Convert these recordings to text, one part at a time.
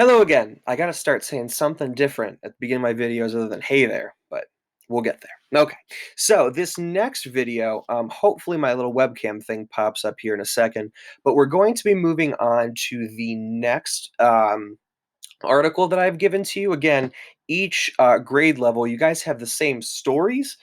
Hello again. I gotta start saying something different at the beginning of my videos other than "Hey there," but we'll get there. Okay, so this next video, hopefully my little webcam thing pops up here in a second, but we're going to be moving on to the next article that I've given to you. Again, each grade level, you guys have the same stories,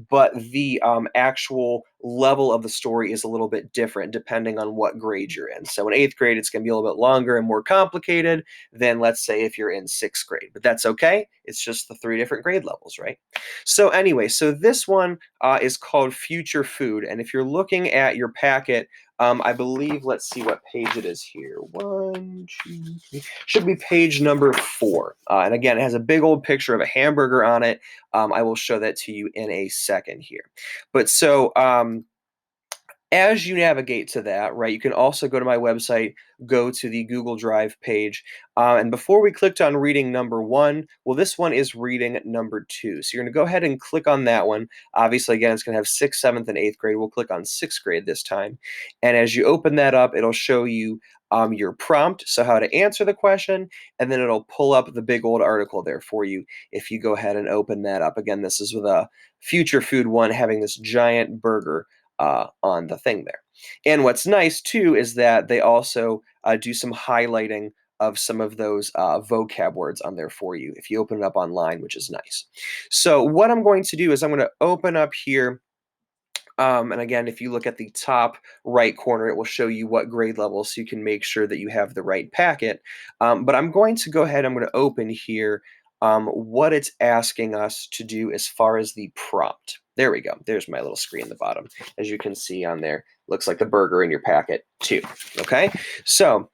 but the actual level of the story is a little bit different depending on what grade you're in. So in eighth grade, it's going to be a little bit longer and more complicated than, let's say, if you're in sixth grade. But that's okay. It's just the three different grade levels, right? So anyway, so this one is called Future Food. And if you're looking at your packet, I believe, let's see what page it is here. One, two, three. Should be page number 4. And again, it has a big old picture of a hamburger on it. I will show that to you in a second here. But so as you navigate to that, right, you can also go to my website, go to the Google Drive page. And before we clicked on reading number 1, well, this one is reading number 2. So you're going to go ahead and click on that one. Obviously, again, it's going to have 6th, 7th, and 8th grade. We'll click on 6th grade this time. And as you open that up, it'll show you your prompt, so how to answer the question, and then it'll pull up the big old article there for you if you go ahead and open that up. Again, this is with a Future Food one having this giant burger on the thing there. And what's nice too is that they also do some highlighting of some of those vocab words on there for you if you open it up online, which is nice. So what I'm going to do is I'm going to open up here. And again, if you look at the top right corner, it will show you what grade level, so you can make sure that you have the right packet. But I'm going to go ahead, I'm going to open here what it's asking us to do as far as the prompt. There we go. There's my little screen at the bottom. As you can see on there, looks like the burger in your packet too. Okay, so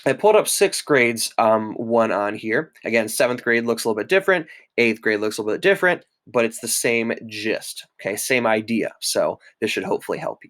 I pulled up 6th grade's one on here. Again, 7th grade looks a little bit different. 8th grade looks a little bit different, but it's the same gist, okay, same idea. So this should hopefully help you.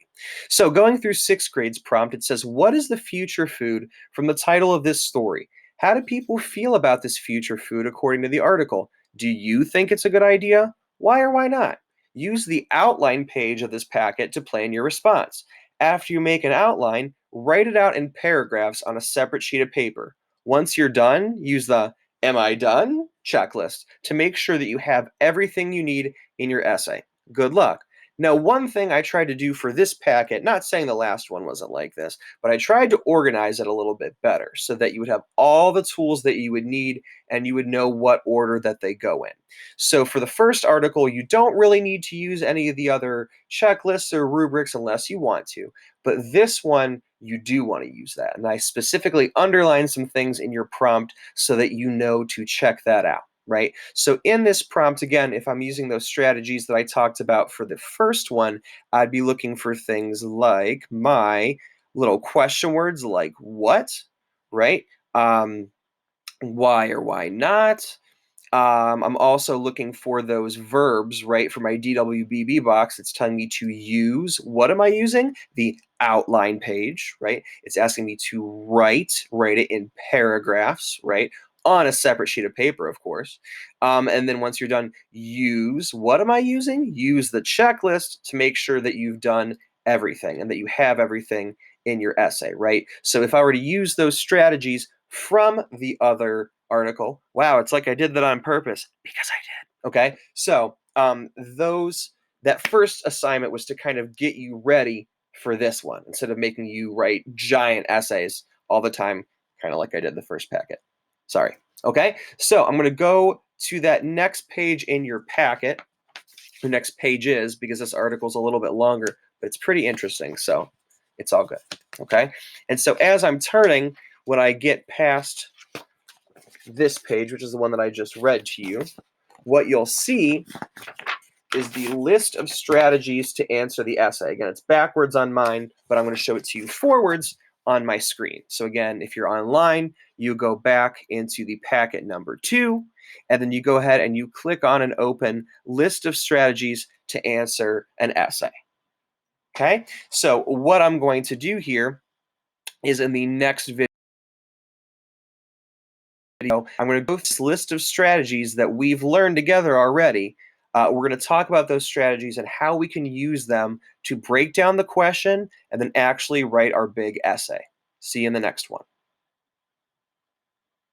So going through 6th grade's prompt, it says, what is the future food from the title of this story? How do people feel about this future food according to the article? Do you think it's a good idea? Why or why not? Use the outline page of this packet to plan your response. After you make an outline, write it out in paragraphs on a separate sheet of paper. Once you're done, use the "Am I done?" checklist to make sure that you have everything you need in your essay. Good luck. Now, one thing I tried to do for this packet, not saying the last one wasn't like this, but I tried to organize it a little bit better so that you would have all the tools that you would need and you would know what order that they go in. So for the first article, you don't really need to use any of the other checklists or rubrics unless you want to. But this one, you do want to use that. And I specifically underline some things in your prompt so that you know to check that out, right? So in this prompt, again, if I'm using those strategies that I talked about for the first one, I'd be looking for things like my little question words like what, right? Why or why not? I'm also looking for those verbs, right? For my DWBB box, it's telling me to use. What am I using? The outline page, right? It's asking me to write it in paragraphs, right? On a separate sheet of paper, of course. And then once you're done, use. What am I using? Use the checklist to make sure that you've done everything and that you have everything in your essay, right? So if I were to use those strategies from the other article. Wow, it's like I did that on purpose because I did. Okay, so that first assignment was to kind of get you ready for this one instead of making you write giant essays all the time, kind of like I did the first packet. Sorry. Okay, so I'm going to go to that next page in your packet. The next page is because this article is a little bit longer, but it's pretty interesting, so it's all good. Okay, and so as I'm turning, when I get past this page, which is the one that I just read to you, what you'll see is the list of strategies to answer the essay. Again, it's backwards on mine, but I'm going to show it to you forwards on my screen. So again, if you're online, you go back into the packet number 2, and then you go ahead and you click on and open list of strategies to answer an essay. Okay, so what I'm going to do here is in the next video, I'm going to go through this list of strategies that we've learned together already. We're going to talk about those strategies and how we can use them to break down the question and then actually write our big essay. See you in the next one.